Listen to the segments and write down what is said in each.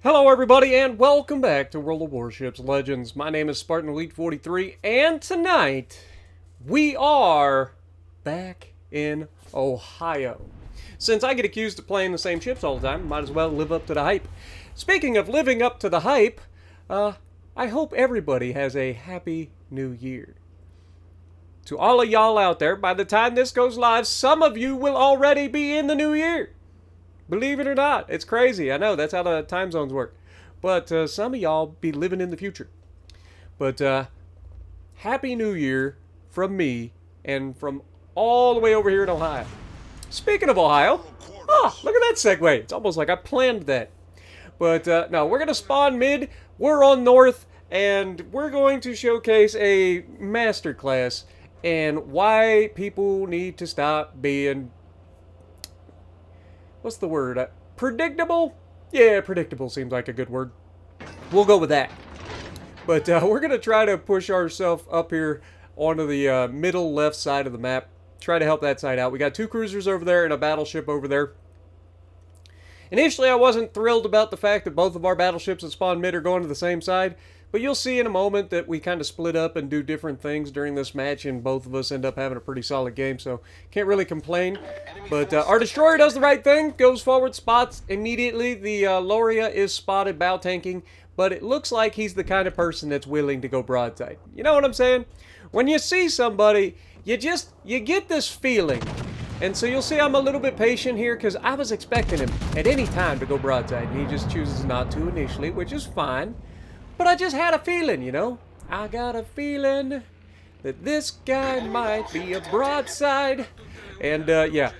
Hello everybody and welcome back to World of Warships Legends. My name is Spartan Elite 43 and tonight we are back in Ohio. Since I get accused of playing the same ships all the time, might as well live up to the hype. Speaking of living up to the hype, I hope everybody has a happy new year. To all of y'all out there, by the time this goes live, some of you will already be in the new year. Believe it or not, it's crazy. I know, that's how the time zones work. But some of y'all be living in the future. But Happy New Year from me and from all the way over here in Ohio. Speaking of Ohio, look at that segue. It's almost like I planned that. But no, we're going to spawn mid. We're on north, and we're going to showcase a masterclass and why people need to stop being... what's the word? Predictable? Yeah, predictable seems like a good word. We'll go with that. But we're going to try to push ourselves up here onto the middle left side of the map. Try to help that side out. We got two cruisers over there and a battleship over there. Initially, I wasn't thrilled about the fact that both of our battleships that spawn mid are going to the same side. But you'll see in a moment that we kind of split up and do different things during this match, and both of us end up having a pretty solid game, so can't really complain. But our destroyer does the right thing, goes forward, spots immediately. The Loria is spotted bow tanking, but it looks like he's the kind of person that's willing to go broadside. You know what I'm saying? When you see somebody, you get this feeling. And so you'll see I'm a little bit patient here because I was expecting him at any time to go broadside, and he just chooses not to initially, which is fine. But I just had a feeling, you know? I got a feeling that this guy might be a broadside. And, yeah.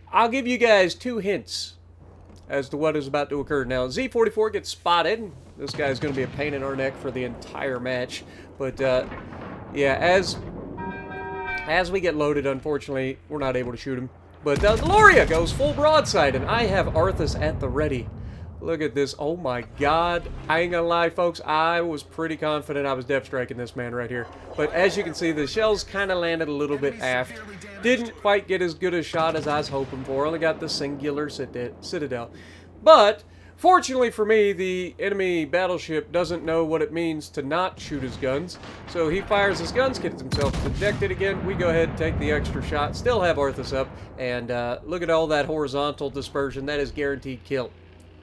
I'll give you guys two hints as to what is about to occur. Now, Z44 gets spotted. This guy's going to be a pain in our neck for the entire match. But, yeah, as we get loaded, unfortunately, we're not able to shoot him. But the Loria goes full broadside, and I have Arthas at the ready. Look at this. Oh my god. I ain't gonna lie, folks. I was pretty confident I was depth striking this man right here. But as you can see, the shells kind of landed a little bit aft. Didn't quite get as good a shot as I was hoping for. Only got the singular citadel. But, fortunately for me, the enemy battleship doesn't know what it means to not shoot his guns. So he fires his guns, gets himself dejected again. We go ahead and take the extra shot. Still have Arthas up. And look at all that horizontal dispersion. That is guaranteed kill.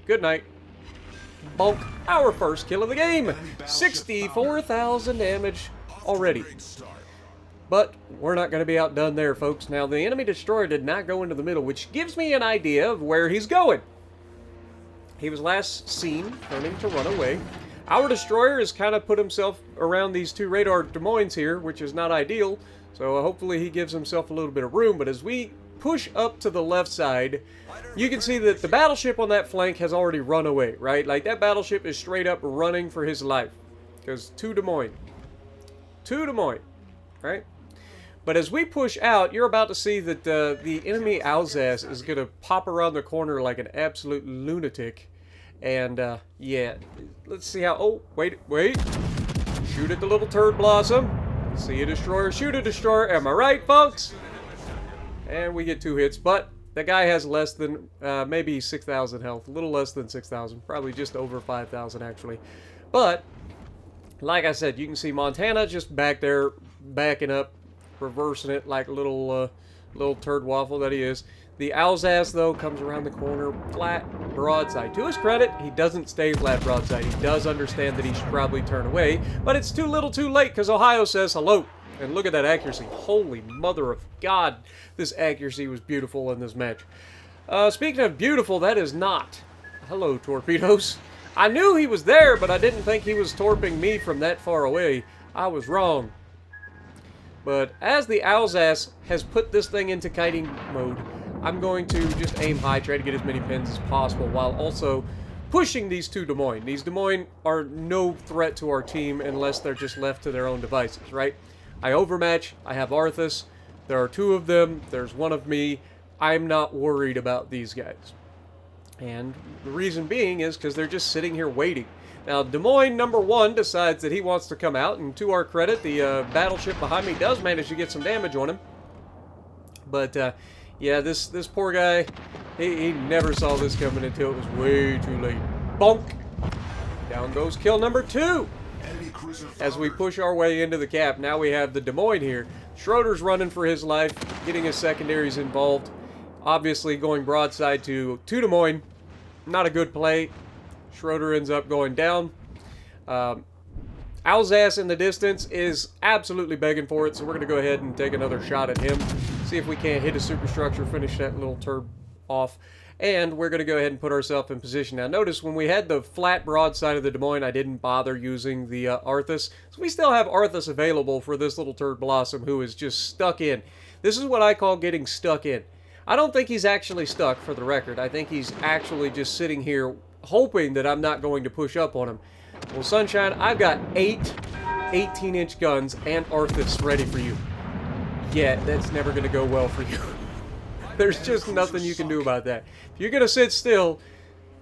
Good night. Bulk, our first kill of the game. 64,000 damage already. But we're not going to be outdone there, folks. Now, the enemy destroyer did not go into the middle, which gives me an idea of where he's going. He was last seen turning to run away. Our destroyer has kind of put himself around these two radar Des Moines here, which is not ideal. So hopefully he gives himself a little bit of room. But as we push up to the left side, you can see that the battleship on that flank has already run away, right? Like, that battleship is straight up running for his life. Because two Des Moines, right? But as we push out, you're about to see that the enemy Alsace is going to pop around the corner like an absolute lunatic. And, yeah, let's see how... oh, wait. Shoot at the little turd blossom. See a destroyer, shoot a destroyer. Am I right, folks? And we get two hits, but the guy has less than, maybe 6,000 health. A little less than 6,000. Probably just over 5,000, actually. But, like I said, you can see Montana just back there, backing up, reversing it like a little turd waffle that he is. The Alsace, though, comes around the corner, flat broadside. To his credit, he doesn't stay flat broadside. He does understand that he should probably turn away, but it's too little too late, because Ohio says hello. And look at that accuracy. Holy mother of God. This accuracy was beautiful in this match. Speaking of beautiful, that is not. Hello, torpedoes. I knew he was there, but I didn't think he was torping me from that far away. I was wrong. But as the Alsace has put this thing into kiting mode, I'm going to just aim high, try to get as many pins as possible, while also pushing these two Des Moines. These Des Moines are no threat to our team unless they're just left to their own devices, right? I overmatch. I have Arthas. There are two of them. There's one of me. I'm not worried about these guys. And the reason being is because they're just sitting here waiting. Now, Des Moines #1 decides that he wants to come out, and to our credit, the battleship behind me does manage to get some damage on him. But Yeah, this poor guy, he never saw this coming until it was way too late. Bonk! Down goes kill number 2. As we push our way into the cap, now we have the Des Moines here. Schroeder's running for his life, getting his secondaries involved. Obviously going broadside to Des Moines. Not a good play. Schroeder ends up going down. Alsace in the distance is absolutely begging for it, so we're going to go ahead and take another shot at him. See if we can't hit a superstructure, finish that little turb off. And we're going to go ahead and put ourselves in position. Now notice when we had the flat broadside of the Des Moines, I didn't bother using the Arthas. So we still have Arthas available for this little turd blossom who is just stuck in. This is what I call getting stuck in. I don't think he's actually stuck, for the record. I think he's actually just sitting here hoping that I'm not going to push up on him. Well, Sunshine, I've got 8 18-inch guns and Arthas ready for you. Yeah, that's never going to go well for you. There's just nothing you can do about that. If you're going to sit still,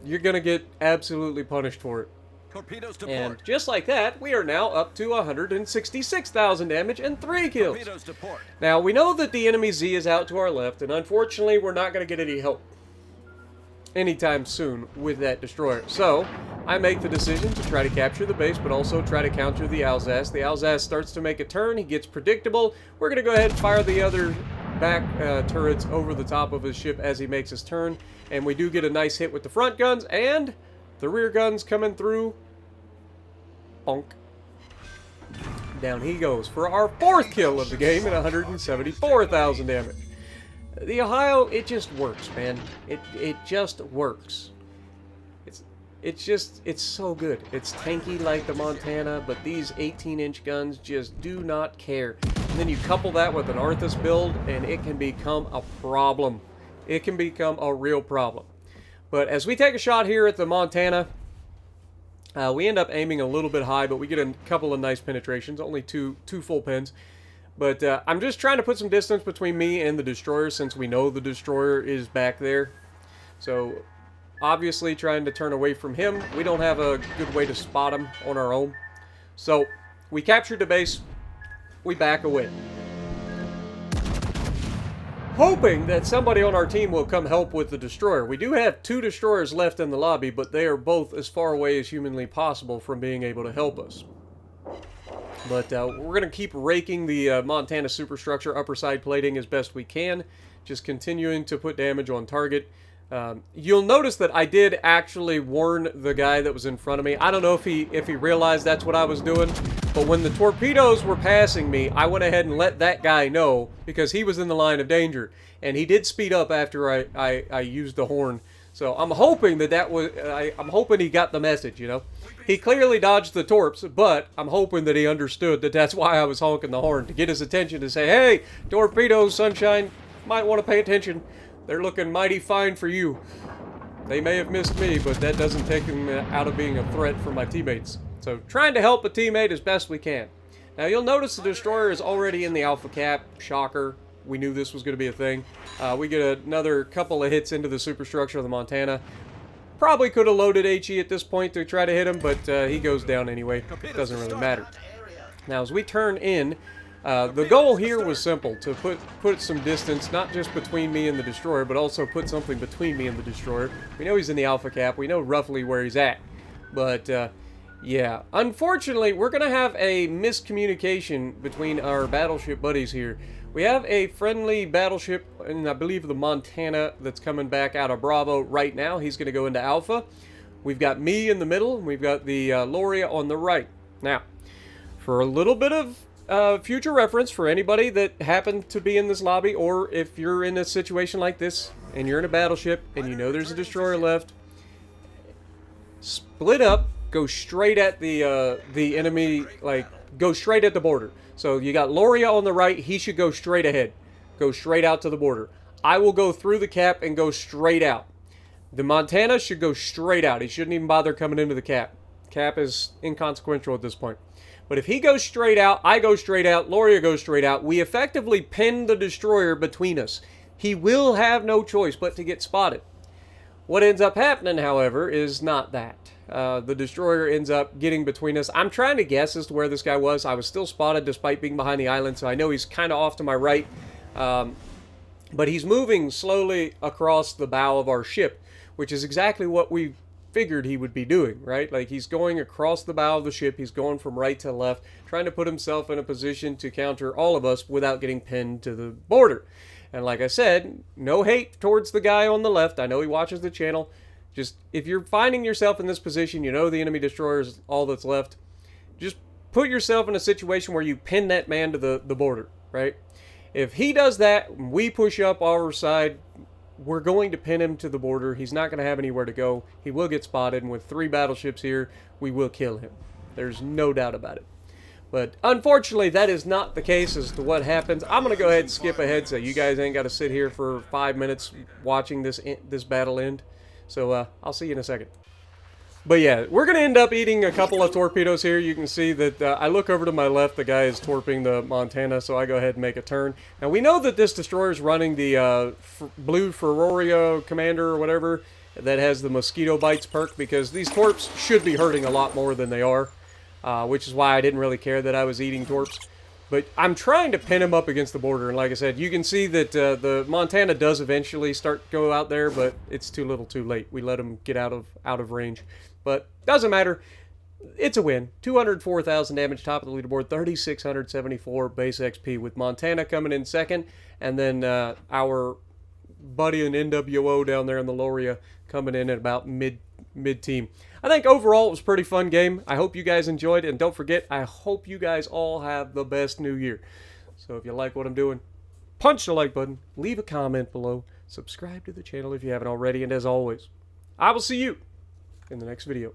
you're going to get absolutely punished for it. And just like that, we are now up to 166,000 damage and 3 kills. Now, we know that the enemy Z is out to our left, and unfortunately, we're not going to get any help anytime soon with that destroyer. So, I make the decision to try to capture the base, but also try to counter the Alsace. The Alsace starts to make a turn. He gets predictable. We're going to go ahead and fire the other back turrets over the top of his ship as he makes his turn. And we do get a nice hit with the front guns, and the rear guns coming through. Bonk. Down he goes for our 4th kill of the game at 174,000 damage. The Ohio, it just works, man. It just works. It's so good. It's tanky like the Montana, but these 18-inch guns just do not care. And then you couple that with an Arthas build, and it can become a problem. It can become a real problem. But as we take a shot here at the Montana, we end up aiming a little bit high, but we get a couple of nice penetrations, only two full pins. But I'm just trying to put some distance between me and the destroyer, since we know the destroyer is back there. So obviously trying to turn away from him. We don't have a good way to spot him on our own. So we captured the base. We back away, hoping that somebody on our team will come help with the destroyer. We do have 2 destroyers left in the lobby, but they are both as far away as humanly possible from being able to help us. But we're going to keep raking the Montana superstructure upper side plating as best we can, just continuing to put damage on target. You'll notice that I did actually warn the guy that was in front of me. I don't know if he realized that's what I was doing, but when the torpedoes were passing me, I went ahead and let that guy know, because he was in the line of danger, and he did speed up after I used the horn. So I'm hoping I'm hoping he got the message, you know. He clearly dodged the torps, but I'm hoping that he understood that that's why I was honking the horn, to get his attention, to say, hey, torpedoes, Sunshine, might want to pay attention. They're looking mighty fine for you. They may have missed me, but that doesn't take them out of being a threat for my teammates. So trying to help a teammate as best we can. Now you'll notice the destroyer is already in the alpha cap. Shocker. We knew this was going to be a thing. We get another couple of hits into the superstructure of the Montana. Probably could have loaded HE at this point to try to hit him, but he goes down anyway. Doesn't really matter. Now as we turn in, the goal here was simple, to put some distance, not just between me and the destroyer, but also put something between me and the destroyer. We know he's in the alpha cap. We know roughly where he's at. But, yeah. Unfortunately, we're going to have a miscommunication between our battleship buddies here. We have a friendly battleship, and I believe the Montana, that's coming back out of Bravo right now. He's going to go into Alpha. We've got me in the middle, and we've got the Loria on the right. Now, for a little bit of future reference for anybody that happened to be in this lobby, or if you're in a situation like this, and you're in a battleship, and you know there's a destroyer left, split up, go straight at the enemy, like, go straight at the border. So you got Loria on the right, he should go straight ahead. Go straight out to the border. I will go through the cap and go straight out. The Montana should go straight out. He shouldn't even bother coming into the cap. Cap is inconsequential at this point. But if he goes straight out, I go straight out, Loria goes straight out, we effectively pin the destroyer between us. He will have no choice but to get spotted. What ends up happening, however, is not that. The destroyer ends up getting between us. I'm trying to guess as to where this guy was. I was still spotted despite being behind the island, so I know he's kind of off to my right. But he's moving slowly across the bow of our ship, which is exactly what we figured he would be doing, right? Like he's going across the bow of the ship, he's going from right to left, trying to put himself in a position to counter all of us without getting pinned to the border. And like I said, no hate towards the guy on the left. I know he watches the channel. Just if you're finding yourself in this position, you know the enemy destroyer is all that's left, just put yourself in a situation where you pin that man to the border, right? If he does that, we push up our side, we're going to pin him to the border. He's not going to have anywhere to go. He will get spotted, and with 3 battleships here, we will kill him. There's no doubt about it. But unfortunately, that is not the case as to what happens. I'm going to go ahead and skip ahead so you guys ain't got to sit here for 5 minutes watching this battle end. So I'll see you in a second. But yeah, we're going to end up eating a couple of torpedoes here. You can see that I look over to my left, the guy is torping the Montana, so I go ahead and make a turn. Now we know that this destroyer is running the blue Ferrorio Commander or whatever that has the mosquito bites perk, because these torps should be hurting a lot more than they are, which is why I didn't really care that I was eating torps. But I'm trying to pin him up against the border, and like I said, you can see that the Montana does eventually go out there, but it's too little too late. We let him get out of range. But doesn't matter. It's a win. 204,000 damage, top of the leaderboard, 3,674 base XP, with Montana coming in second, and then our buddy in NWO down there in the Loria coming in at about mid-team. I think overall it was a pretty fun game. I hope you guys enjoyed, and don't forget, I hope you guys all have the best new year. So if you like what I'm doing, punch the like button, leave a comment below, subscribe to the channel if you haven't already, and as always, I will see you in the next video.